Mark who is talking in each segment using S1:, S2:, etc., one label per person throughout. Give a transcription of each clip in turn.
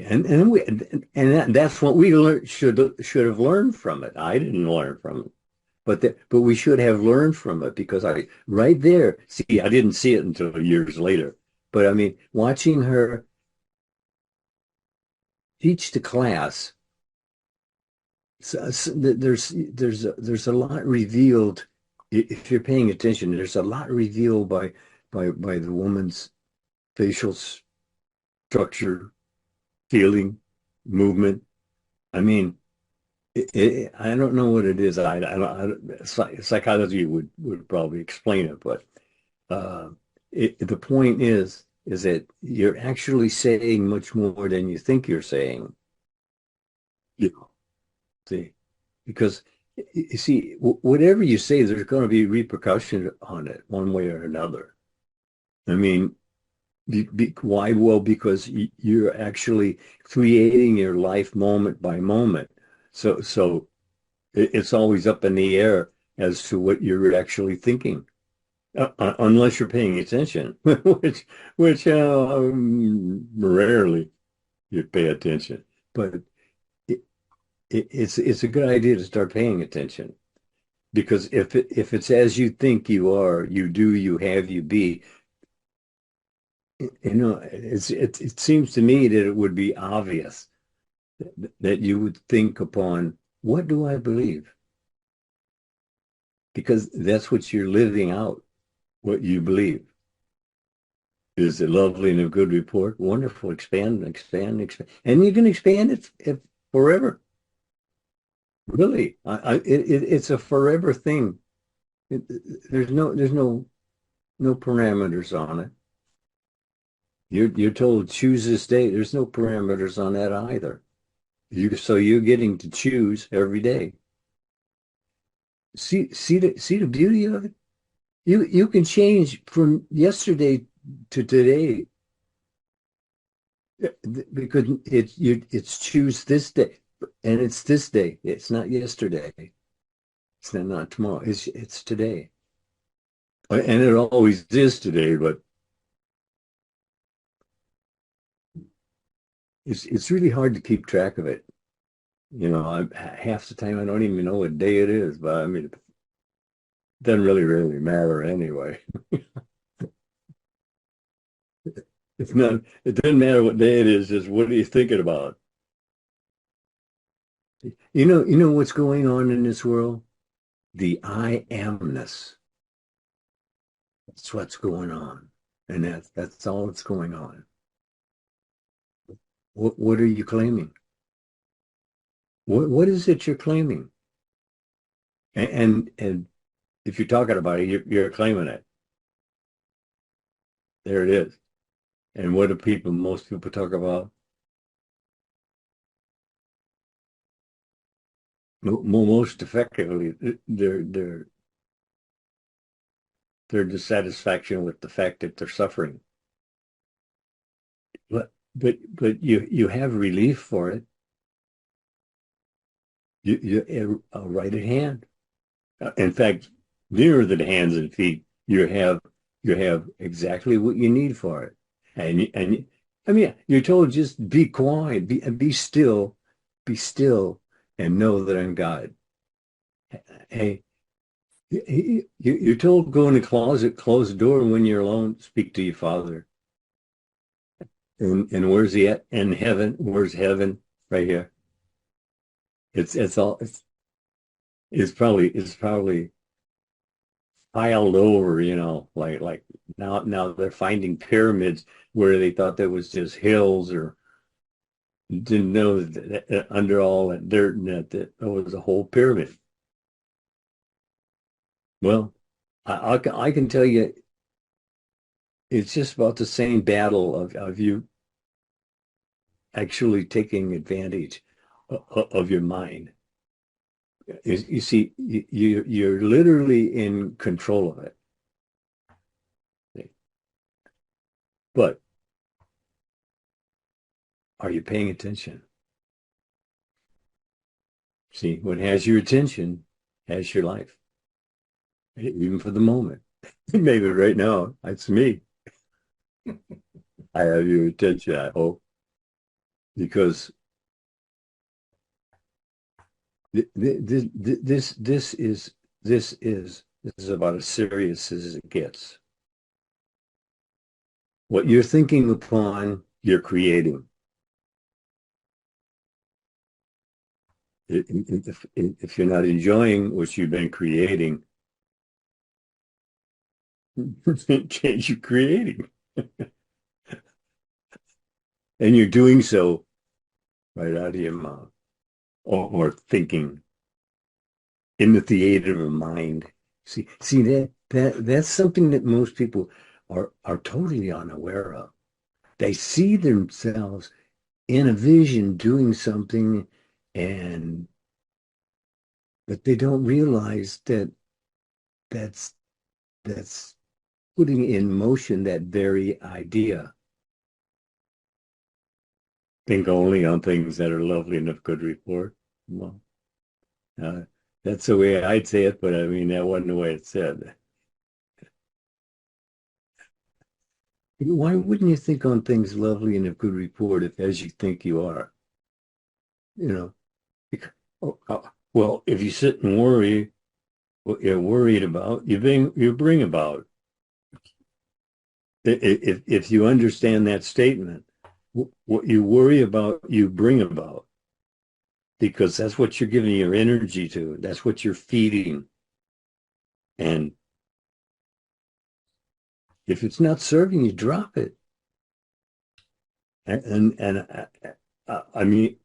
S1: That's what we should have learned from it. I didn't learn from it, but we should have learned from it because I right there. See, I didn't see it until years later. But I mean, watching her teach the class, there's a lot revealed if you're paying attention. There's a lot revealed by the woman's facial structure, feeling, movement. I mean, I don't know what it is. Psychology would probably explain it, but uh, the point is that you're actually saying much more than you think you're saying. You know, see, because you see, whatever you say, there's going to be repercussion on it, one way or another. I mean, why? Well, because you're actually creating your life moment by moment. So it's always up in the air as to what you're actually thinking, unless you're paying attention, which rarely you pay attention. But it's a good idea to start paying attention because if it's as you think you are, you do, you have, you be. It seems to me that it would be obvious that you would think upon what do I believe? Because that's what you're living out, what you believe. Is it lovely and a good report? Wonderful. Expand, expand, expand. And you can expand it forever. Really. It's a forever thing. There's no parameters on it. You're told choose this day. There's no parameters on that either. So you're getting to choose every day. See the beauty of it. You can change from yesterday to today because it's choose this day, and it's this day. It's not yesterday. It's not tomorrow. It's today, and it always is today. But it's really hard to keep track of it. Half the time I don't even know what day it is. But I mean, it doesn't really matter anyway. It's not. It doesn't matter what day it is. Just what are you thinking about? You know what's going on in this world? The I amness. That's what's going on. And that's all that's going on. What are you claiming? What is it you're claiming? And if you're talking about it, you're claiming it. There it is. And what do most people talk about? Most effectively, their dissatisfaction with the fact that they're suffering. But you have relief for it. You right at hand. In fact, nearer than hands and feet, you have exactly what you need for it. And I mean, you're told just be quiet, be still, and know that I'm God. Hey, you're told go in the closet, close the door, and when you're alone, speak to your Father. And where's he at? In heaven. Where's heaven? Right here. It's all it's probably piled over, like now they're finding pyramids where they thought there was just hills or didn't know that under all that dirt and that there was a whole pyramid. Well, I can tell you it's just about the same battle of you actually taking advantage of your mind. You see, you're literally in control of it. But are you paying attention? See, what has your attention has your life, even for the moment. Maybe right now, it's me. I have your attention, I hope. because this is about as serious as it gets. What you're thinking upon, you're creating. If you're not enjoying what you've been creating, change you're creating. And you're doing so right out of your mouth or thinking in the theater of mind. See that's something that most people are totally unaware of. They see themselves in a vision doing something, and but they don't realize that that's that's putting in motion that very idea. Think only on things that are lovely and of good report. Well, uh, that's the way I'd say it, but I mean that wasn't the way it's said. Why wouldn't you think on things lovely and of good report if as you think you are? You know, well, if you sit and worry what you're worried about, you bring about. If you understand that statement, what you worry about, you bring about, because that's what you're giving your energy to. That's what you're feeding. And if it's not serving you, drop it. I mean,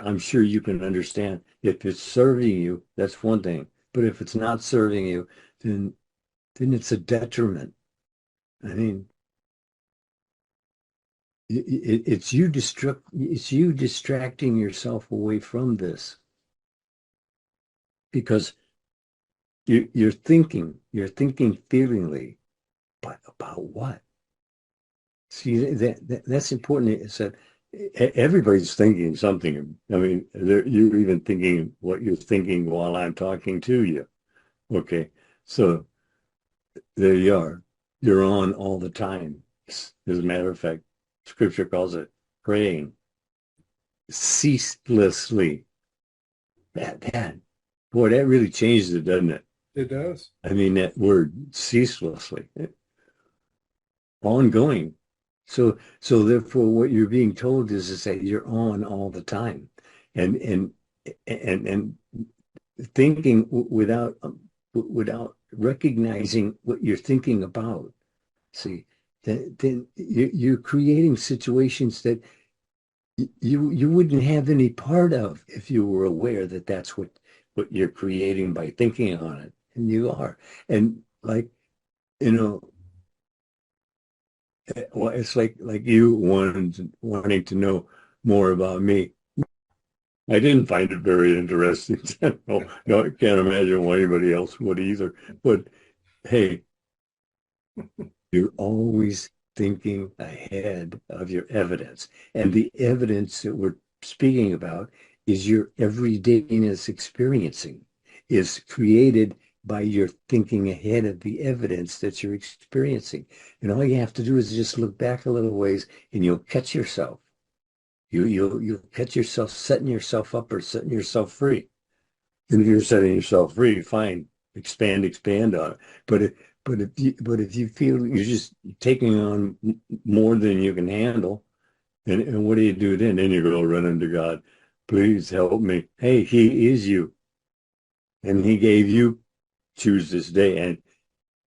S1: I'm sure you can understand if it's serving you, that's one thing. But if it's not serving you, then it's a detriment. I mean, it's you distracting yourself away from this because you're thinking feelingly, but about what? See, that's important. It's that everybody's thinking something. I mean, you're even thinking what you're thinking while I'm talking to you. Okay, so there you are. You're on all the time. As a matter of fact, Scripture calls it praying ceaselessly. Man, boy, that really changes it, doesn't it?
S2: It does.
S1: I mean, that word ceaselessly, ongoing. So therefore, what you're being told is that you're on all the time, and and thinking without recognizing what you're thinking about. See, then you're creating situations that you wouldn't have any part of if you were aware that that's what you're creating by thinking on it, and you are. And like you know, well, it's like you wanting to know more about me. I didn't find it very interesting. No, I can't imagine why anybody else would either. But hey, you're always thinking ahead of your evidence. And the evidence that we're speaking about is your everydayness experiencing, is created by your thinking ahead of the evidence that you're experiencing. And all you have to do is just look back a little ways and you'll catch yourself. You'll catch yourself setting yourself up or setting yourself free. And if you're setting yourself free, fine, expand on it. But if you feel you're just taking on more than you can handle, and what do you do then? Then you go running to God, please help me. Hey, He is you, and He gave you choose this day, and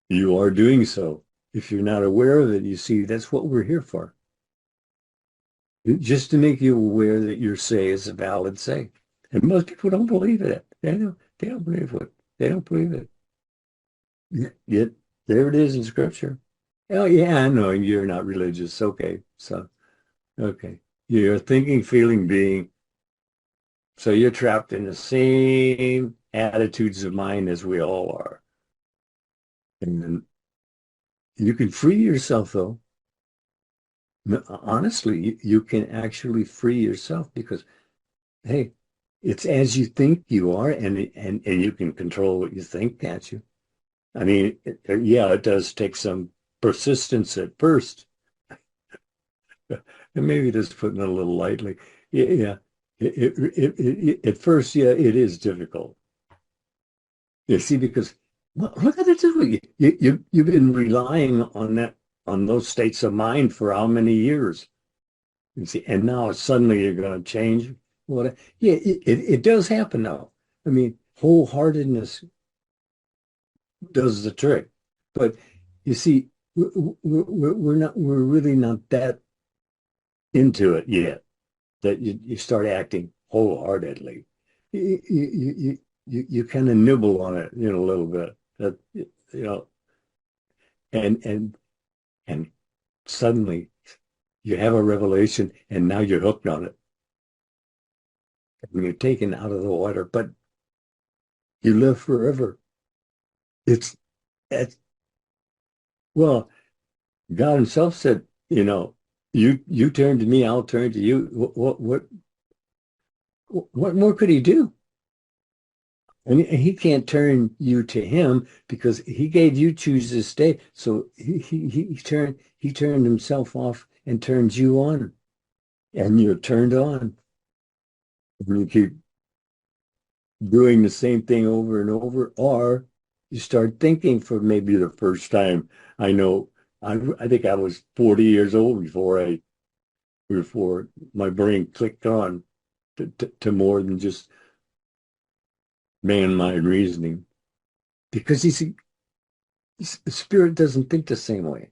S1: you are doing so. If you're not aware of it, you see that's what we're here for, just to make you aware that your say is a valid say. And most people don't believe it. They don't believe it. They don't believe it. Yet there it is in Scripture. Oh yeah, I know you're not religious. Okay, so okay, you're a thinking, feeling being. So you're trapped in the same attitudes of mind as we all are, and then you can free yourself though. Honestly, you can actually free yourself because hey, it's as you think you are, and you can control what you think, can't you? I mean, yeah, it does take some persistence at first, and maybe just putting it a little lightly. Yeah. At first, yeah, it is difficult. You see, because look at it this way. You've been relying on on those states of mind for how many years? You see, and now suddenly you're going to change. What? Yeah, it does happen now. I mean, wholeheartedness does the trick. But you see, we're really not that into it yet that you start acting wholeheartedly. You kind of nibble on it, a little bit. That and and and suddenly you have a revelation, and now you're hooked on it, and you're taken out of the water, but you live forever. It's it's well, God Himself said, you turn to me, I'll turn to you. What more could He do? And He can't turn you to Him because He gave you choose this day. So He turned Himself off and turned you on, and you're turned on. And you keep doing the same thing over and over, or you start thinking for maybe the first time. I know, I think I was 40 years old before my brain clicked on to more than just man-mind reasoning. Because spirit doesn't think the same way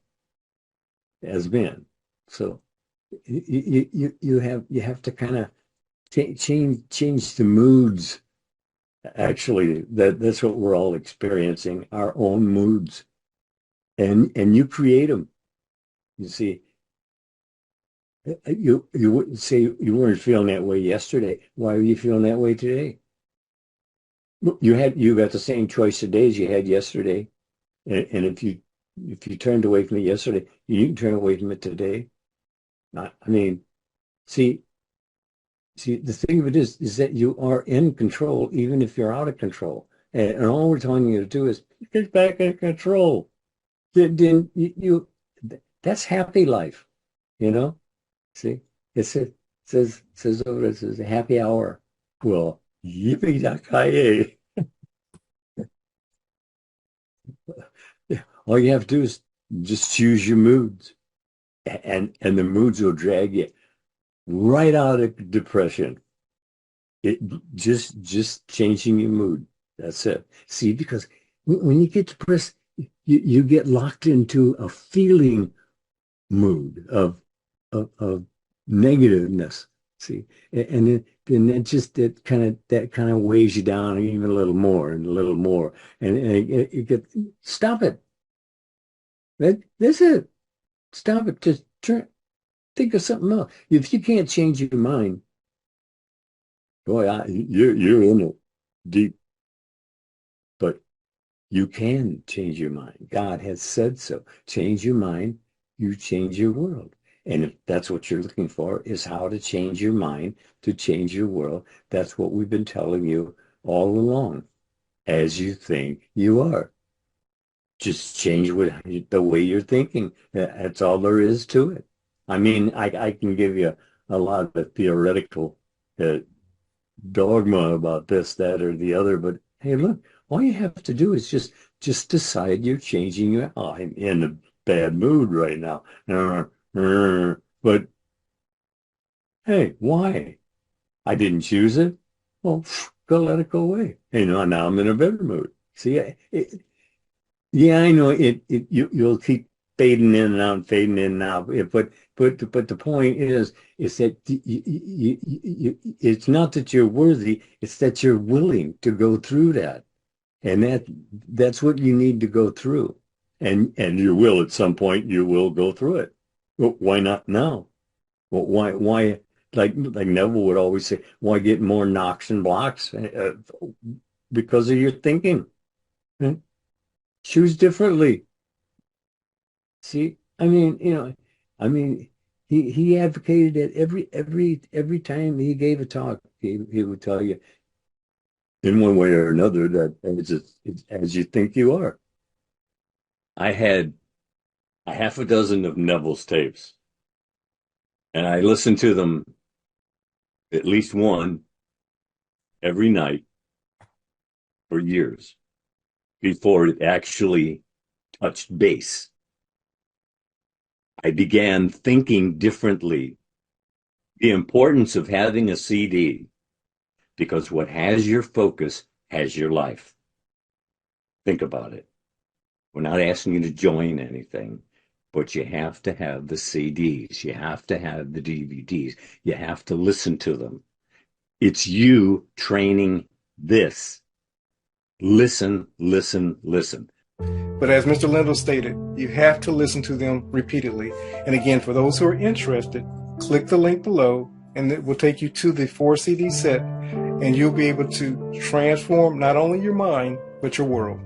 S1: as man. So you have to kind of change the moods. Actually, that's what we're all experiencing, our own moods, and you create them. You see, you wouldn't say you weren't feeling that way yesterday. Why are you feeling that way today? You got the same choice today as you had yesterday, and if you turned away from it yesterday, you can turn away from it today. I mean, see, the thing of it is that you are in control, even if you're out of control. And all we're telling you to do is get back in control. Then that's happy life, you know? See, it says over there, it says a happy hour. Well, yippee-ki-yay. All you have to do is just choose your moods, and the moods will drag you right out of depression. It just changing your mood. That's it. See, because when you get depressed, you get locked into a feeling mood of negativeness. See, and then that kind of weighs you down even a little more and a little more, and it get stop it. That's it. Stop it. Just think of something else. If you can't change your mind, boy, you're in it deep, but you can change your mind. God has said so. Change your mind, you change your world. And if that's what you're looking for, is how to change your mind to change your world. That's what we've been telling you all along. As you think you are. Just change the way you're thinking. That's all there is to it. I mean, I can give you a lot of theoretical uh, dogma about this, that, or the other. But hey, look, all you have to do is just decide you're changing your. Oh, I'm in a bad mood right now. But hey, why? I didn't choose it. Well, go let it go away. Now I'm in a better mood. See, yeah, I know you'll keep fading in and out. But the point is that it's not that you're worthy, it's that you're willing to go through that. And that's what you need to go through. And you will at some point, you will go through it. Well, why not now? Well, why like Neville would always say, why get more knocks and blocks? Because of your thinking. Hmm? Choose differently. See, I mean, he advocated it every time he gave a talk. He would tell you in one way or another that it's as you think you are. I had a half a dozen of Neville's tapes, and I listened to them at least one every night for years before it actually touched base. I began thinking differently. The importance of having a CD, because what has your focus has your life. Think about it. We're not asking you to join anything, but you have to have the CDs. You have to have the DVDs. You have to listen to them. It's you training this. Listen, listen, listen.
S2: But as Mr. Lindell stated, you have to listen to them repeatedly. And again, for those who are interested, click the link below and it will take you to the 4 CD set, and you'll be able to transform not only your mind, but your world.